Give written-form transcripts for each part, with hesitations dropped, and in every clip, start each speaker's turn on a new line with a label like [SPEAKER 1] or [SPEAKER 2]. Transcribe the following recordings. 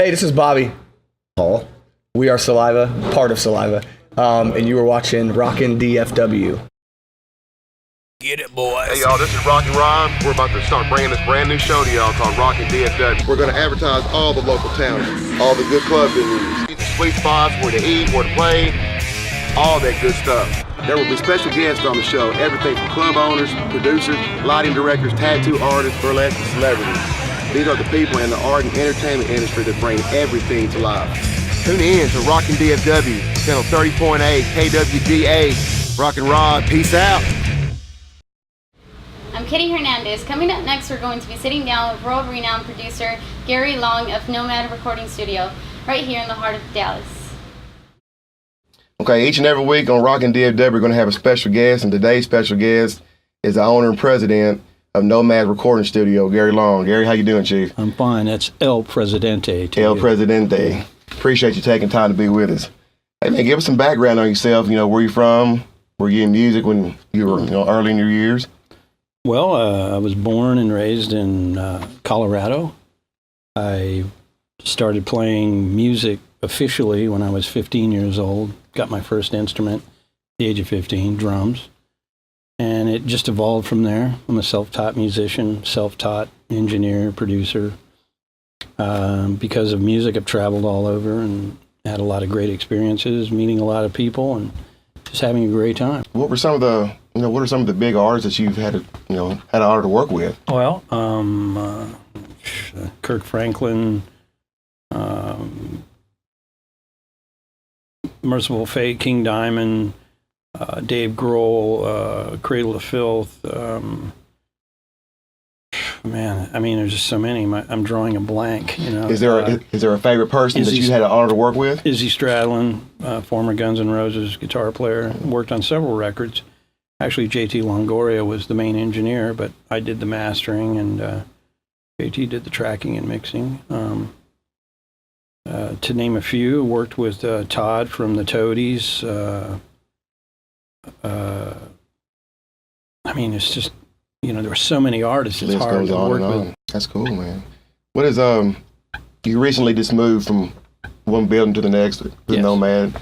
[SPEAKER 1] Hey, this is Bobby Paul. We are Saliva, part of Saliva, and you were watching Rockin DFW.
[SPEAKER 2] Get it, boys.
[SPEAKER 3] Hey, y'all, this is Rockin Ron. We're about to start bringing this brand new show to y'all called Rockin DFW. We're going to advertise all the local towns, all the good club venues, sweet spots, where to eat, where to play, all that good stuff. There will be special guests on the show, everything from club owners, producers, lighting directors, tattoo artists, burlesque, and celebrities. These are the people in the art and entertainment industry that bring everything to life. Tune in to Rockin DFW, channel 30.8, KWGA. Rockin' Rod, peace out.
[SPEAKER 4] I'm Kitty Hernandez. Coming up next, we're going to be sitting down with world-renowned producer Gary Long of Nomad Recording Studio, right here in the heart of Dallas.
[SPEAKER 3] Okay, each and every week on Rockin DFW, we're going to have a special guest, and today's special guest is the owner and president of Nomad Recording Studio, Gary Long. Gary, how you doing, Chief?
[SPEAKER 5] I'm fine. That's El Presidente.
[SPEAKER 3] El Presidente. Appreciate you taking time to be with us. Hey, man, give us some background on yourself. You know, where you from? Were you in music when you were, early in your years?
[SPEAKER 5] Well, I was born and raised in Colorado. I started playing music officially when I was 15 years old. Got my first instrument at the age of 15, drums. And it just evolved from there. I'm a self-taught musician, self-taught engineer, producer. Because of music, I've traveled all over and had a lot of great experiences, meeting a lot of people, and just having a great time.
[SPEAKER 3] What were some of the, what are some of the big artists that you've had, had an honor to work with?
[SPEAKER 5] Well, Kirk Franklin, Merciful Fate, King Diamond, Dave Grohl, Cradle of Filth. Man, I mean, there's just so many. I'm drawing a blank.
[SPEAKER 3] Is there a favorite person that you had an honor to work with?
[SPEAKER 5] Izzy Stradlin, former Guns N' Roses guitar player, worked on several records. Actually, JT Longoria was the main engineer, but I did the mastering, and JT did the tracking and mixing. To name a few, worked with Todd from the Toadies. I mean, it's just, there were so many artists, it's hard to work with.
[SPEAKER 3] That's cool, man. What is, you recently just moved from one building to the next with
[SPEAKER 5] Yes.
[SPEAKER 3] Nomad.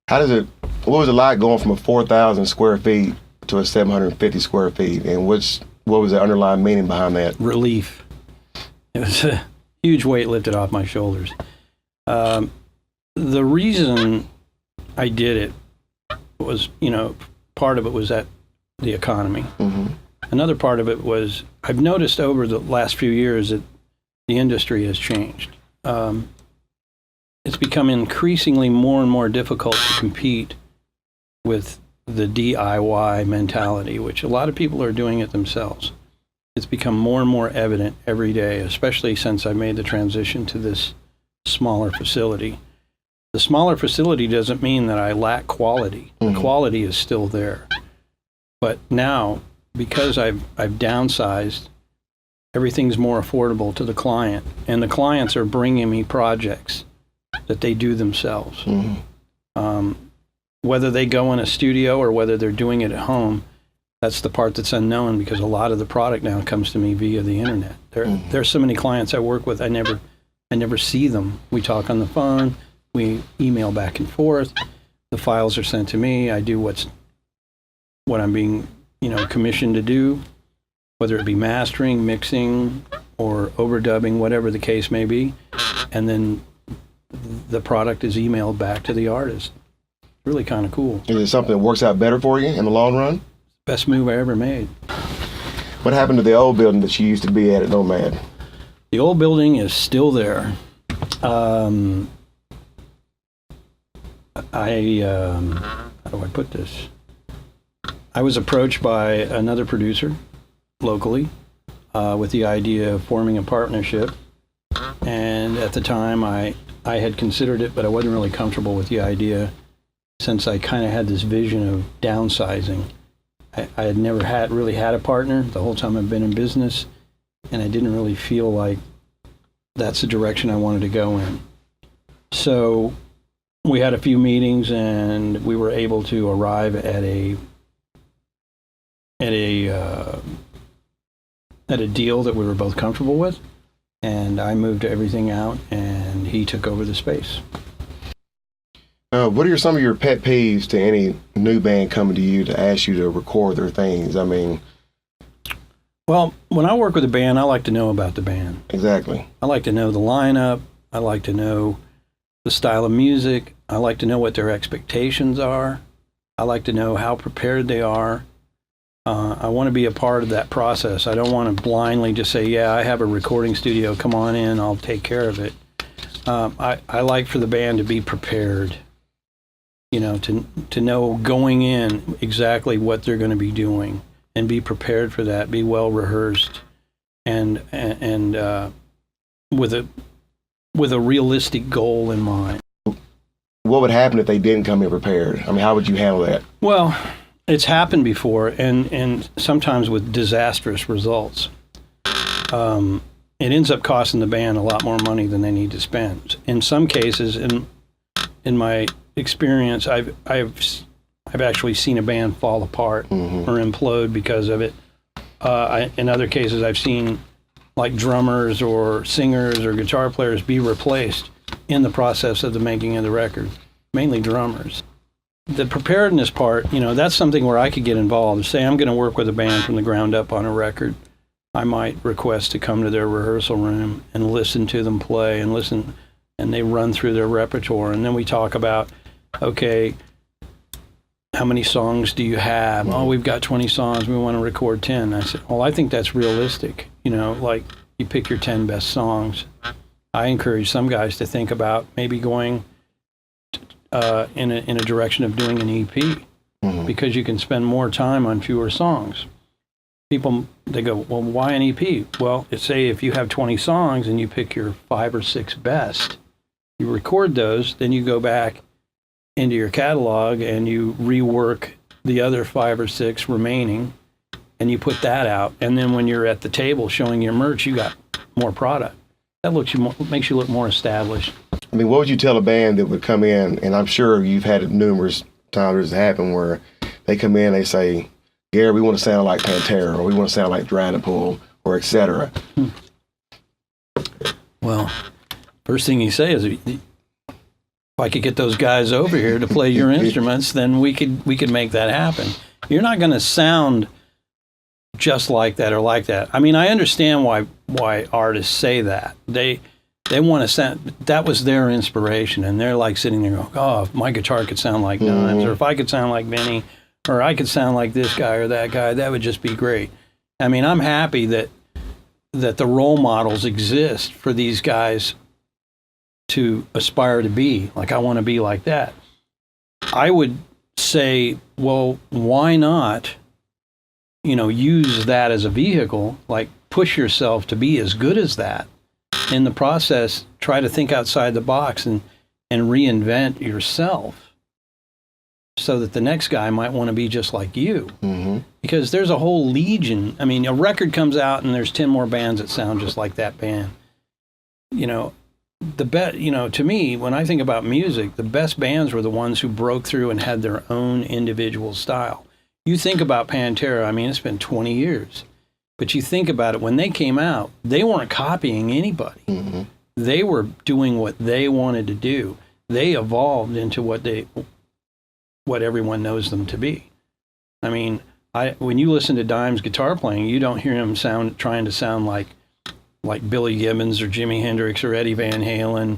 [SPEAKER 3] What was it like going from a 4,000 square feet to a 750 square feet? And what was the underlying meaning behind that?
[SPEAKER 5] Relief. It was a huge weight lifted off my shoulders. The reason I did it was, part of it was that the economy.
[SPEAKER 3] Mm-hmm.
[SPEAKER 5] Another part of it was, I've noticed over the last few years that the industry has changed. It's become increasingly more and more difficult to compete with the DIY mentality, which a lot of people are doing it themselves. It's become more and more evident every day, especially since I made the transition to this smaller facility. The smaller facility doesn't mean that I lack quality.
[SPEAKER 3] Mm-hmm.
[SPEAKER 5] The quality is still there. But now, because I've downsized, everything's more affordable to the client, and the clients are bringing me projects that they do themselves.
[SPEAKER 3] Mm-hmm.
[SPEAKER 5] Whether they go in a studio or whether they're doing it at home, that's the part that's unknown, because a lot of the product now comes to me via the internet. There's so many clients I work with, I never see them. We talk on the phone, we email back and forth, the files are sent to me, I do what I'm being commissioned to do, whether it be mastering, mixing, or overdubbing, whatever the case may be, and then the product is emailed back to the artist. Really kind of cool.
[SPEAKER 3] Is it something that works out better for you in the long run?
[SPEAKER 5] Best move I ever made.
[SPEAKER 3] What happened to the old building that you used to be at Nomad?
[SPEAKER 5] The old building is still there. How do I put this? I was approached by another producer locally with the idea of forming a partnership. And at the time, I had considered it, but I wasn't really comfortable with the idea, since I kind of had this vision of downsizing. I had never really had a partner the whole time I've been in business, and I didn't really feel like that's the direction I wanted to go in. So we had a few meetings, and we were able to arrive at a deal that we were both comfortable with, and I moved everything out, and he took over the space.
[SPEAKER 3] What are some of your pet peeves to any new band coming to you to ask you to record their things? I mean,
[SPEAKER 5] Well, when I work with a band, I like to know about the band.
[SPEAKER 3] exactly.
[SPEAKER 5] I like to know the lineup. I like to know the style of music. I like to know what their expectations are. I like to know how prepared they are. I want to be a part of that process. I don't want to blindly just say, yeah, I have a recording studio, come on in, I'll take care of it. I like for the band to be prepared, you know, to know going in exactly what they're going to be doing and be prepared for that, be well rehearsed, and with a realistic goal in mind.
[SPEAKER 3] What would happen if they didn't come in prepared? I mean, how would you handle that?
[SPEAKER 5] Well, it's happened before, and sometimes with disastrous results. It ends up costing the band a lot more money than they need to spend. In some cases, in my experience, I've actually seen a band fall apart or implode because of it. In other cases, I've seen like drummers or singers or guitar players be replaced in the process of the making of the record, mainly drummers. The preparedness part, you know, that's something where I could get involved. Say I'm going to work with a band from the ground up on a record. I might request to come to their rehearsal room and listen to them play and listen, and they run through their repertoire. And then we talk about, okay, how many songs do you have? Oh, we've got 20 songs. We want to record 10. I said, well, I think that's realistic. You know, like you pick your 10 best songs. I encourage some guys to think about maybe going in a direction of doing an EP because you can spend more time on fewer songs. People, they go, well, why an EP? Well, say if you have 20 songs and you pick your 5 or 6 best, you record those, then you go back into your catalog and you rework the other 5 or 6 remaining and you put that out. And then when you're at the table showing your merch, you got more product. That makes you look more established.
[SPEAKER 3] I mean, what would you tell a band that would come in, and I'm sure you've had it numerous times it's happened where they come in, they say, Gary, we want to sound like Pantera, or we want to sound like Curtinpalooza, or et cetera.
[SPEAKER 5] Well, first thing you say is, if I could get those guys over here to play your instruments, then we could make that happen. You're not going to sound just like that or like that. I mean, I understand why artists say that. They want to sound, that was their inspiration, and they're like sitting there going, oh, if my guitar could sound like Dimes, or if I could sound like Vinny, or I could sound like this guy or that guy, that would just be great. I mean, I'm happy that the role models exist for these guys to aspire to be. Like, I want to be like that. I would say, well, why not, you know, use that as a vehicle, like push yourself to be as good as that. In the process, try to think outside the box and reinvent yourself so that the next guy might want to be just like you. Because there's a whole legion. I mean, a record comes out and there's 10 more bands that sound just like that band. You know, to me, when I think about music, the best bands were the ones who broke through and had their own individual style. You think about Pantera, I mean, it's been 20 years. But you think about it, when they came out, they weren't copying anybody. They were doing what they wanted to do. They evolved into what everyone knows them to be. I mean, when you listen to Dimes guitar playing, you don't hear him trying to sound like Billy Gibbons or Jimi Hendrix or Eddie Van Halen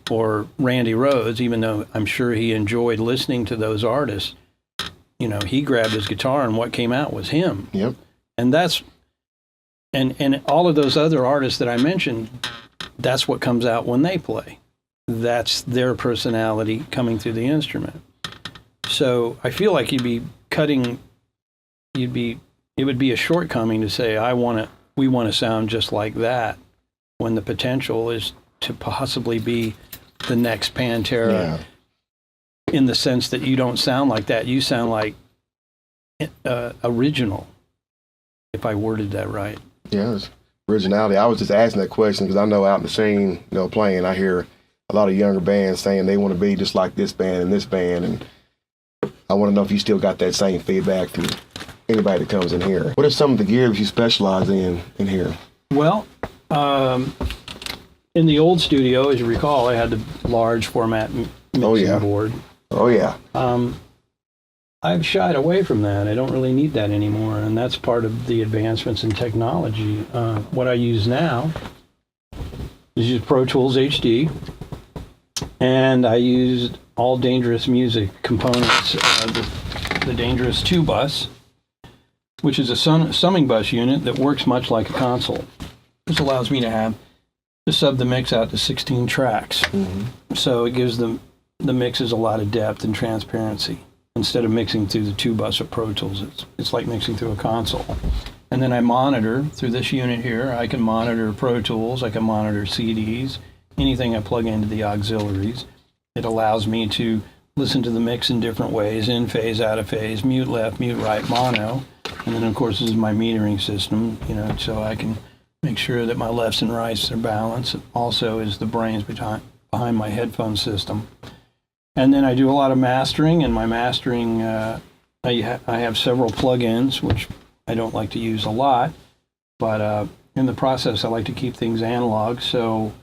[SPEAKER 5] or Randy Rhoads, even though I'm sure he enjoyed listening to those artists. You know, he grabbed his guitar and what came out was him.
[SPEAKER 3] Yep.
[SPEAKER 5] And that's, and all of those other artists that I mentioned, that's what comes out when they play. That's their personality coming through the instrument. So I feel like it would be a shortcoming to say, we want to sound just like that, when the potential is to possibly be the next Pantera, in the sense that you don't sound like that. You sound like original, if I worded that right.
[SPEAKER 3] Yeah, it's originality. I was just asking that question because I know out in the scene, you know, playing, I hear a lot of younger bands saying they want to be just like this band and this band, and I want to know if you still got that same feedback from anybody that comes in here. What are some of the gear you specialize in here?
[SPEAKER 5] Well, in the old studio, as you recall, I had the large format mixing board.
[SPEAKER 3] Oh, yeah.
[SPEAKER 5] I've shied away from that. I don't really need that anymore, and that's part of the advancements in technology. What I use now is use Pro Tools HD, and I used all Dangerous Music components, the Dangerous 2 bus, which is a summing bus unit that works much like a console. This allows me to sub the mix out to 16 tracks. So it gives the mixes a lot of depth and transparency. Instead of mixing through the 2 bus of Pro Tools, it's like mixing through a console. And then I monitor through this unit here. I can monitor Pro Tools, I can monitor CDs, anything I plug into the auxiliaries. It allows me to listen to the mix in different ways, in phase, out of phase, mute left, mute right, mono. And then of course this is my metering system, so I can make sure that my lefts and rights are balanced. It also is the brains behind my headphone system. And then I do a lot of mastering, and my mastering, I have several plugins, which I don't like to use a lot, but in the process I like to keep things analog, so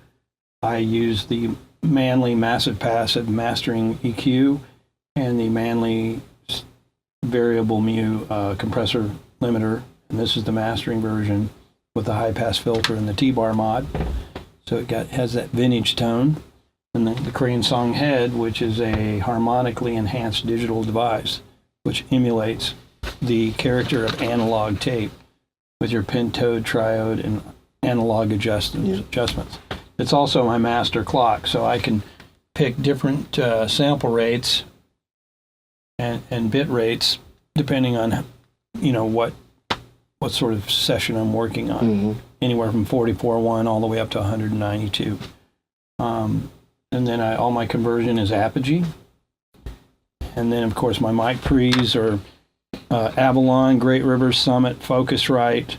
[SPEAKER 5] I use the Manley Massive Passive Mastering EQ and the Manley Variable Mu Compressor Limiter, and this is the mastering version with the high pass filter and the T-bar mod, so it has that vintage tone. And then the Crane Song Head, which is a harmonically enhanced digital device, which emulates the character of analog tape with your pentode, triode, and analog adjustments. It's also my master clock, so I can pick different sample rates and bit rates depending on, what sort of session I'm working on. Anywhere from 44.1 all the way up to 192. And then all my conversion is Apogee. And then, of course, my mic pre's are Avalon, Great River, Summit, Focusrite.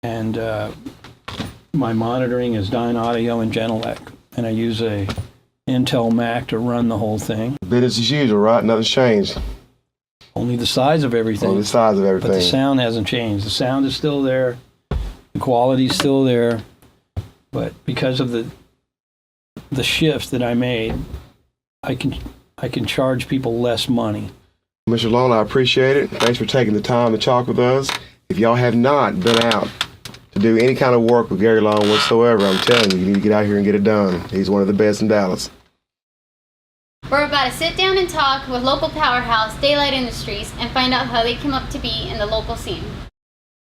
[SPEAKER 5] And my monitoring is Dynaudio and Genelec. And I use a Intel Mac to run the whole thing.
[SPEAKER 3] Business as usual, right? Nothing's changed.
[SPEAKER 5] Only the size of everything.
[SPEAKER 3] Only the size of everything.
[SPEAKER 5] But the sound hasn't changed. The sound is still there. The quality's still there. But because of the shift that I made, I can charge people less money.
[SPEAKER 3] Mr. Long, I appreciate it. Thanks for taking the time to talk with us. If y'all have not been out to do any kind of work with Gary Long whatsoever, I'm telling you, you need to get out here and get it done. He's one of the best in Dallas.
[SPEAKER 4] We're about to sit down and talk with local powerhouse Daylight Industries and find out how they came up to be in the local scene.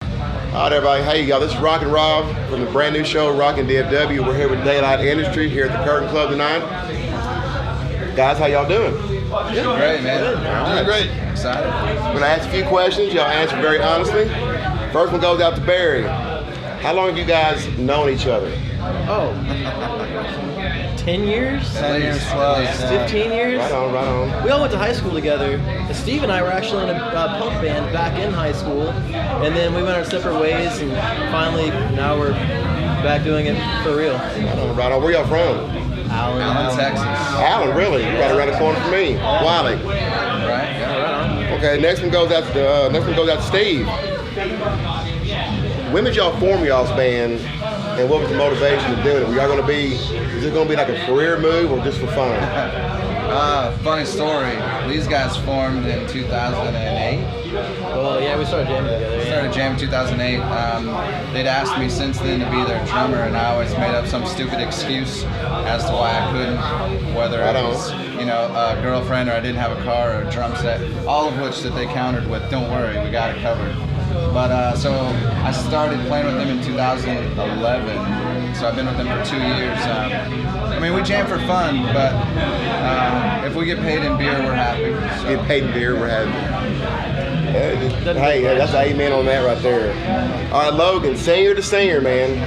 [SPEAKER 3] All right, everybody. Hey, y'all. This is Rockin Rob from the brand new show, Rockin DFW. We're here with Daylight Industries here at the Curtain Club tonight. Guys, how y'all doing?
[SPEAKER 6] Doing great, man.
[SPEAKER 3] Doing great.
[SPEAKER 6] Excited.
[SPEAKER 3] I'm going to ask a few questions. Y'all answer very honestly. First one goes out to Barry. How long have you guys known each other?
[SPEAKER 7] 10 years?
[SPEAKER 6] 10 years plus.
[SPEAKER 7] 15 years?
[SPEAKER 3] Right on.
[SPEAKER 7] We all went to high school together. Steve and I were actually in a punk band back in high school, and then we went our separate ways, and finally now we're back doing it for real.
[SPEAKER 3] Right on. Where y'all from?
[SPEAKER 7] Allen,
[SPEAKER 6] Texas.
[SPEAKER 3] Allen, really? You're right around the corner from me. Wiley.
[SPEAKER 6] Right? Yeah.
[SPEAKER 3] Okay, next one goes out to Steve. When did y'all form y'all's band, and what was the motivation of doing it? Is it going to be like a career move or just for fun?
[SPEAKER 6] Funny story. These guys formed in 2008.
[SPEAKER 7] Well, yeah, we started jamming together.
[SPEAKER 6] We started jamming in 2008. They'd asked me since then to be their drummer, and I always made up some stupid excuse as to why I couldn't, whether it was, a girlfriend or I didn't have a car or a drum set, all of which that they countered with, don't worry, we got it covered. But so I started playing with them in 2011. So I've been with them for 2 years. We jam for fun, but if we get paid in beer, we're happy. So.
[SPEAKER 3] Get paid in beer, we're happy. Hey, that's an amen on that right there. All right, Logan, singer to singer, man.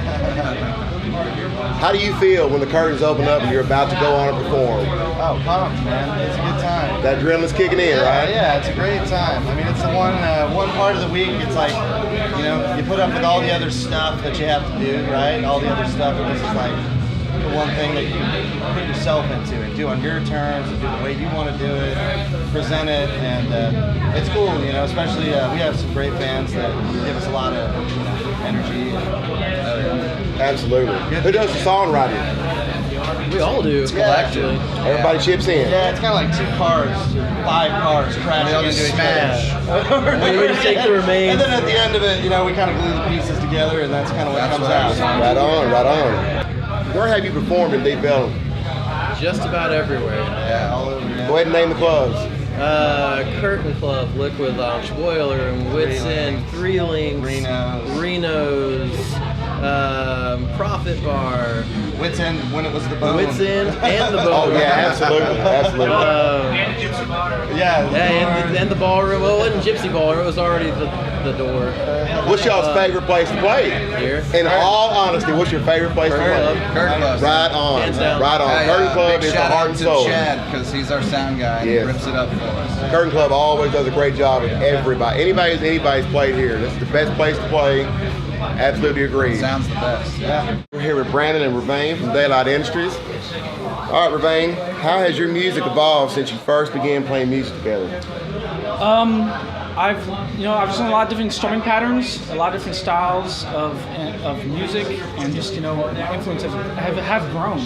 [SPEAKER 3] How do you feel when the curtains open up and you're about to go on and perform?
[SPEAKER 8] Oh, pumped, man. It's a good time.
[SPEAKER 3] That adrenaline's kicking in, right?
[SPEAKER 8] Yeah, it's a great time. It's the one part of the week, it's like, you put up with all the other stuff that you have to do, right? All the other stuff, and this is like the one thing that you put yourself into and do on your terms and do the way you want to do it, present it, and it's cool, especially we have some great fans that give us a lot of energy.
[SPEAKER 3] Absolutely. Who does the songwriting?
[SPEAKER 7] We all do, actually.
[SPEAKER 3] Everybody chips in.
[SPEAKER 8] Yeah, it's kind of like 2 cars, 5 cars crashing into each other.
[SPEAKER 7] We just take the remains.
[SPEAKER 8] And then at the end of it, you know, we kind of glue the pieces together, and that's kind of what comes out.
[SPEAKER 3] Right on, right on. Where have you performed in Deep Ellum?
[SPEAKER 7] Just about everywhere.
[SPEAKER 8] Yeah, all over. Yeah.
[SPEAKER 3] Go ahead and name the clubs.
[SPEAKER 7] Curtain Club, Liquid Lounge, Boiler Room, Wits End, Three Links, Reno's, Profit Bar,
[SPEAKER 8] Wits End when it was the bone.
[SPEAKER 7] Wits End and the Bone.
[SPEAKER 3] Oh yeah, absolutely, absolutely.
[SPEAKER 7] And the ballroom. Well, it wasn't Gypsy Ballroom. It was already the door.
[SPEAKER 3] What's y'all's favorite place to play?
[SPEAKER 7] Here.
[SPEAKER 3] In all honesty, what's your favorite place to play?
[SPEAKER 6] Curtain Club.
[SPEAKER 3] Right on,
[SPEAKER 7] Hands down.
[SPEAKER 3] right on.
[SPEAKER 6] Hey,
[SPEAKER 3] Curtain Club
[SPEAKER 6] big
[SPEAKER 3] is the
[SPEAKER 6] shout
[SPEAKER 3] heart
[SPEAKER 6] out
[SPEAKER 3] and
[SPEAKER 6] to
[SPEAKER 3] soul.
[SPEAKER 6] Chad, because he's our sound guy and he
[SPEAKER 3] Yes.
[SPEAKER 6] rips it up for us.
[SPEAKER 3] Curtain Club always does a great job with everybody. Anybody's played here. This is the best place to play. Absolutely agree.
[SPEAKER 6] Sounds the best.
[SPEAKER 3] Yeah. We're here with Brandon and Ravane from Daylight Industries. All right, Ravane, how has your music evolved since you first began playing music together?
[SPEAKER 9] I've done a lot of different strumming patterns, a lot of different styles of music, and just my influence have grown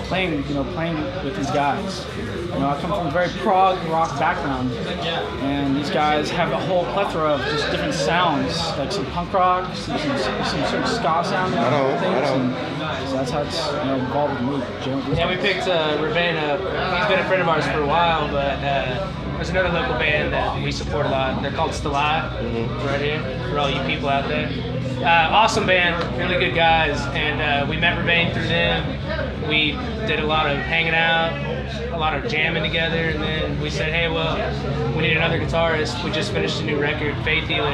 [SPEAKER 9] playing with these guys. I come from a very prog rock background, and these guys have a whole plethora of just different sounds, like some punk rock, some sort of ska sound and things. And so that's how it's evolved with me.
[SPEAKER 10] Yeah, we picked Ravane up. He's been a friend of ours for a while, but there's another local band that we support a lot. They're called Stalai, right here, for all you people out there. Awesome band, really good guys, and we met Ravane through them. We did a lot of hanging out, a lot of jamming together, and then we said, hey, well, we need another guitarist. We just finished a new record, Faith Healer,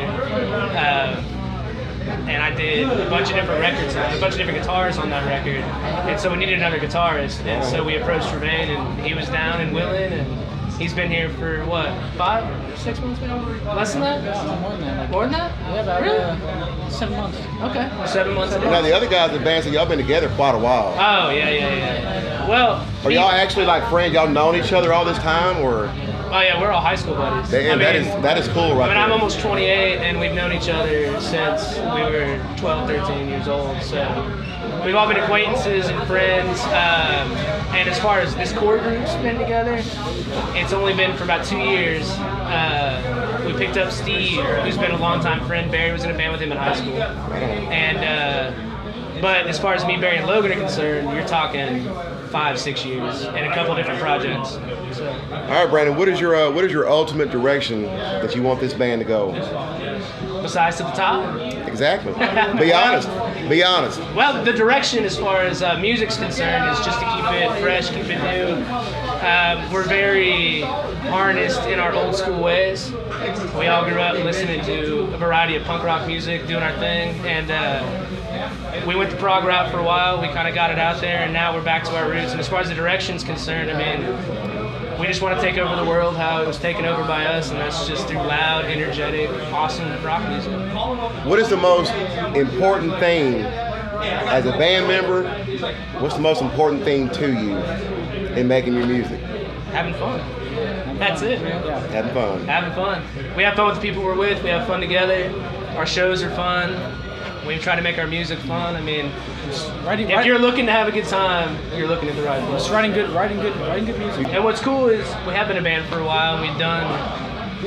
[SPEAKER 10] and I did a bunch of different records, a bunch of different guitars on that record, and so we needed another guitarist, and so we approached Ravane, and he was down and willing, and he's been here for what, 5, 6 months maybe? Less than that?
[SPEAKER 9] Yeah, more than that.
[SPEAKER 10] More than that?
[SPEAKER 9] Yeah, about
[SPEAKER 10] Really?
[SPEAKER 9] 7 months.
[SPEAKER 10] Okay, 7 months.
[SPEAKER 3] Now the other guys in the band, so y'all been together quite a while.
[SPEAKER 10] Oh yeah. Well,
[SPEAKER 3] Are y'all actually like friends? Y'all known each other all this time, or?
[SPEAKER 10] Oh yeah, we're all high school buddies.
[SPEAKER 3] That is cool, right?
[SPEAKER 10] I'm almost 28, and we've known each other since we were 12, 13 years old. So we've all been acquaintances and friends. And as far as this core group's been together, it's only been for about 2 years. We picked up Steve, who's been a longtime friend. Barry was in a band with him in high school. And but as far as me, Barry, and Logan are concerned, you're talking 5, 6 years and a couple different projects. So.
[SPEAKER 3] All right, Brandon, what is your ultimate direction that you want this band to go?
[SPEAKER 10] Besides to the top?
[SPEAKER 3] Exactly. Be honest. Be honest.
[SPEAKER 10] Well, the direction as far as music's concerned is just to keep it fresh, keep it new. We're very harnessed in our old school ways. We all grew up listening to a variety of punk rock music, doing our thing, and we went the prog route for a while. We kind of got it out there, and now we're back to our roots. And as far as the direction's concerned, I mean, we just want to take over the world how it was taken over by us, and that's just through loud, energetic, awesome rock music.
[SPEAKER 3] What is the most important thing as a band member? What's the most important thing to you in making your music?
[SPEAKER 10] Having fun. That's it, man.
[SPEAKER 3] Having fun.
[SPEAKER 10] Having fun. We have fun with the people we're with. We have fun together. Our shows are fun. We try to make our music fun. I mean, if you're looking to have a good time, you're looking at the right place.
[SPEAKER 9] Just writing good music.
[SPEAKER 10] And what's cool is we have been a band for a while. We've done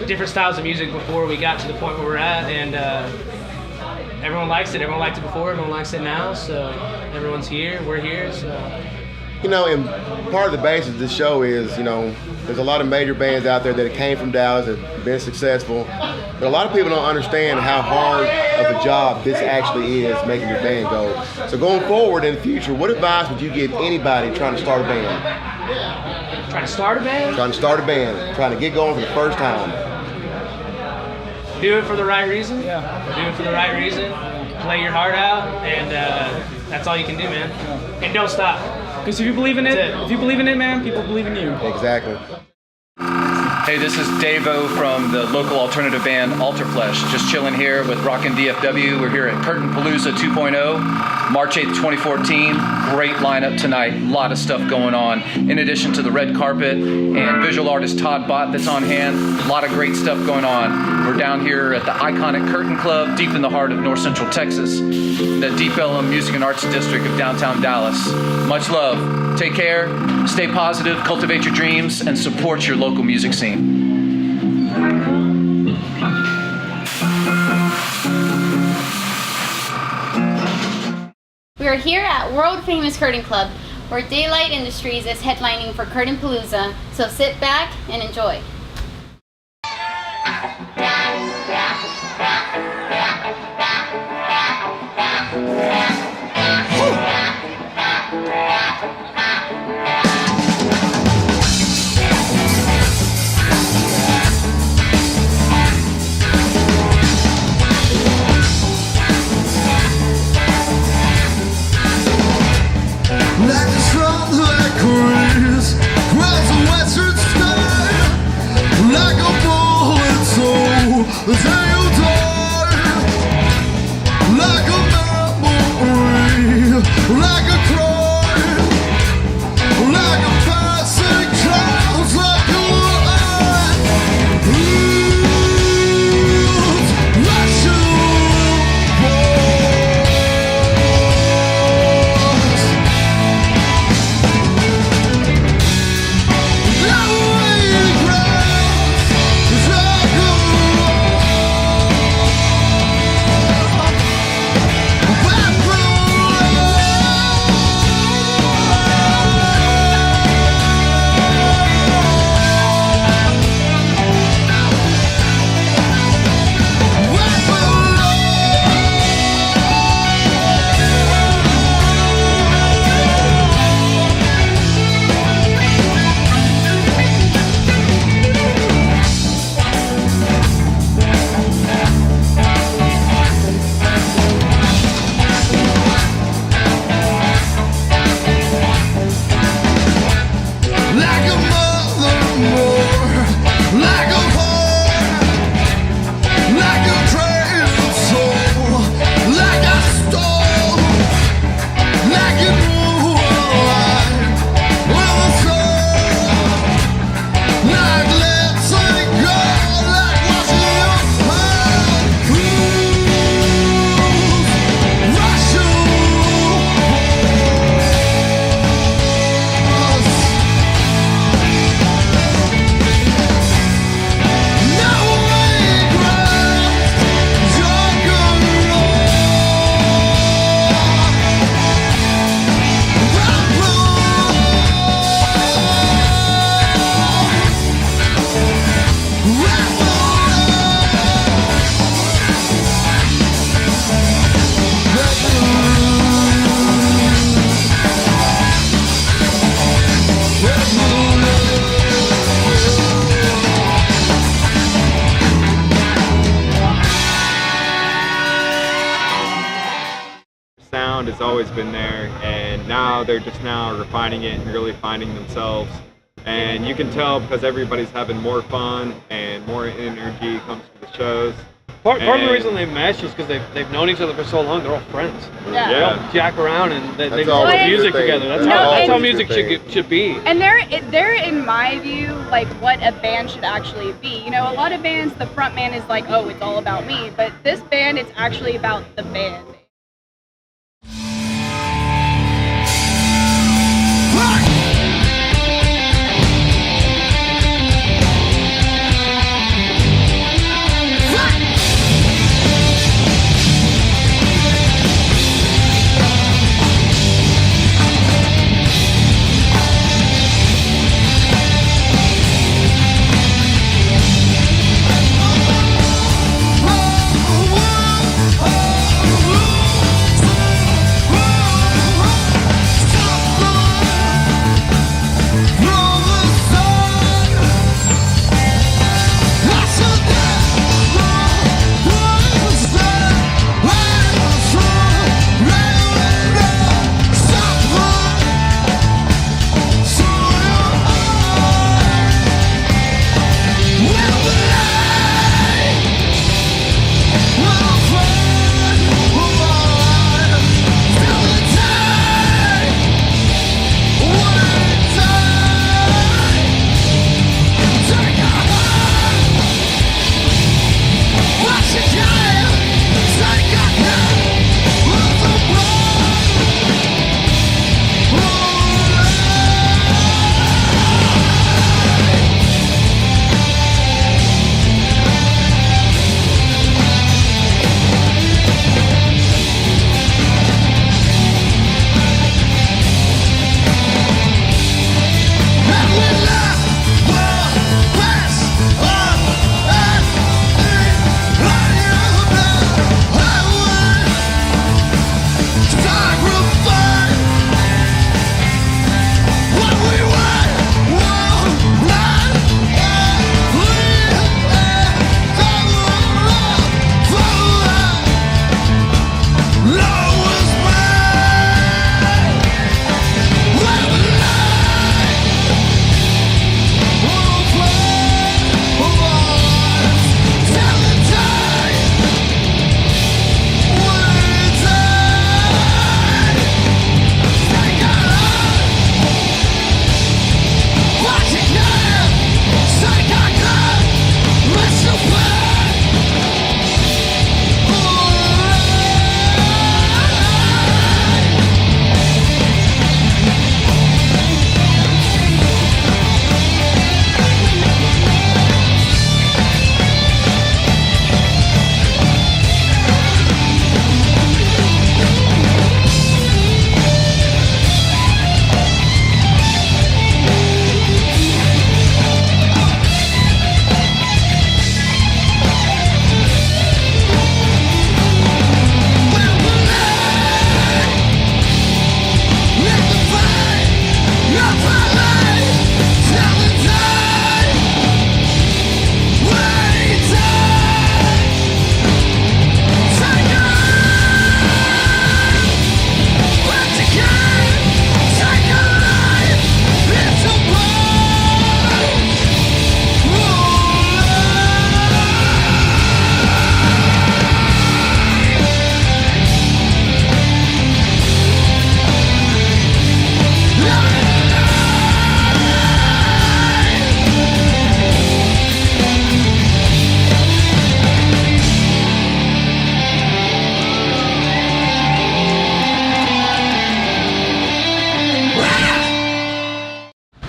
[SPEAKER 10] different styles of music before we got to the point where we're at, and everyone likes it. Everyone liked it before. Everyone likes it now. So everyone's here. We're here. So.
[SPEAKER 3] And part of the basis of this show is, there's a lot of major bands out there that came from Dallas that have been successful, but a lot of people don't understand how hard of a job this actually is, making your band go. So going forward in the future, what advice would you give anybody trying to start a band?
[SPEAKER 10] Trying to start a band?
[SPEAKER 3] Trying to start a band, trying to get going for the first time.
[SPEAKER 10] Do it for the right reason.
[SPEAKER 9] Yeah.
[SPEAKER 10] Do it for the right reason. Play your heart out, and that's all you can do, man. And don't stop.
[SPEAKER 9] Because if you believe in it, man, people believe in you.
[SPEAKER 3] Exactly.
[SPEAKER 11] Hey, this is Davo from the local alternative band Alterflesh. Just chilling here with Rockin DFW. We're here at Curtinpalooza 2.0, March 8th, 2014. Great lineup tonight. A lot of stuff going on. In addition to the red carpet and visual artist Todd Bott that's on hand, a lot of great stuff going on. We're down here at the iconic Curtin Club, deep in the heart of North Central Texas, the Deep Ellum Music and Arts District of downtown Dallas. Much love. Take care, stay positive, cultivate your dreams, and support your local music scene.
[SPEAKER 4] We are here at world famous Curtin Club, where Daylight Industries is headlining for Curtinpalooza, so sit back and enjoy.
[SPEAKER 12] Like a strong like breeze across the western sky, like a bullet soul until you die, like a memory, like a cry, like a passing clouds, like a eye. Rush you.
[SPEAKER 13] Sound has always been there, and now they're just now refining it and really finding themselves. And you can tell because everybody's having more fun and more energy comes to the shows.
[SPEAKER 14] Part of the reason they mesh is because they've known each other for so long. They're all friends.
[SPEAKER 4] Yeah.
[SPEAKER 14] They all jack around and they make
[SPEAKER 15] always
[SPEAKER 14] music
[SPEAKER 15] the thing.
[SPEAKER 14] together. That's
[SPEAKER 15] That's
[SPEAKER 14] how
[SPEAKER 15] always
[SPEAKER 14] music
[SPEAKER 15] the thing.
[SPEAKER 14] should be.
[SPEAKER 15] And they're in my view like what a band should actually be. You know, a lot of bands the front man is like, oh, it's all about me, but this band it's actually about the band.
[SPEAKER 12] Oh,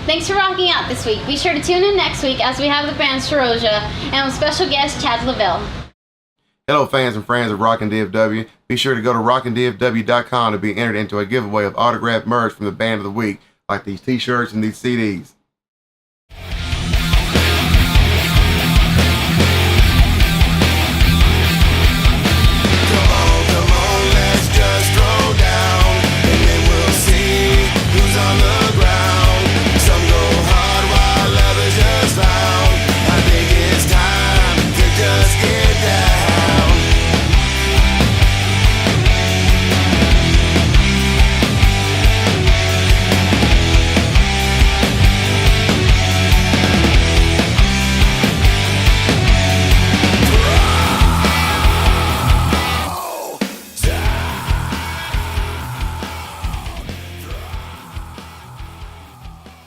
[SPEAKER 4] Thanks for rocking out this week. Be sure to tune in next week as we have the band Starosia and with special guest Chad Lavelle.
[SPEAKER 3] Hello, fans and friends of Rockin DFW. Be sure to go to rockindfw.com to be entered into a giveaway of autographed merch from the band of the week, like these t-shirts and these CDs.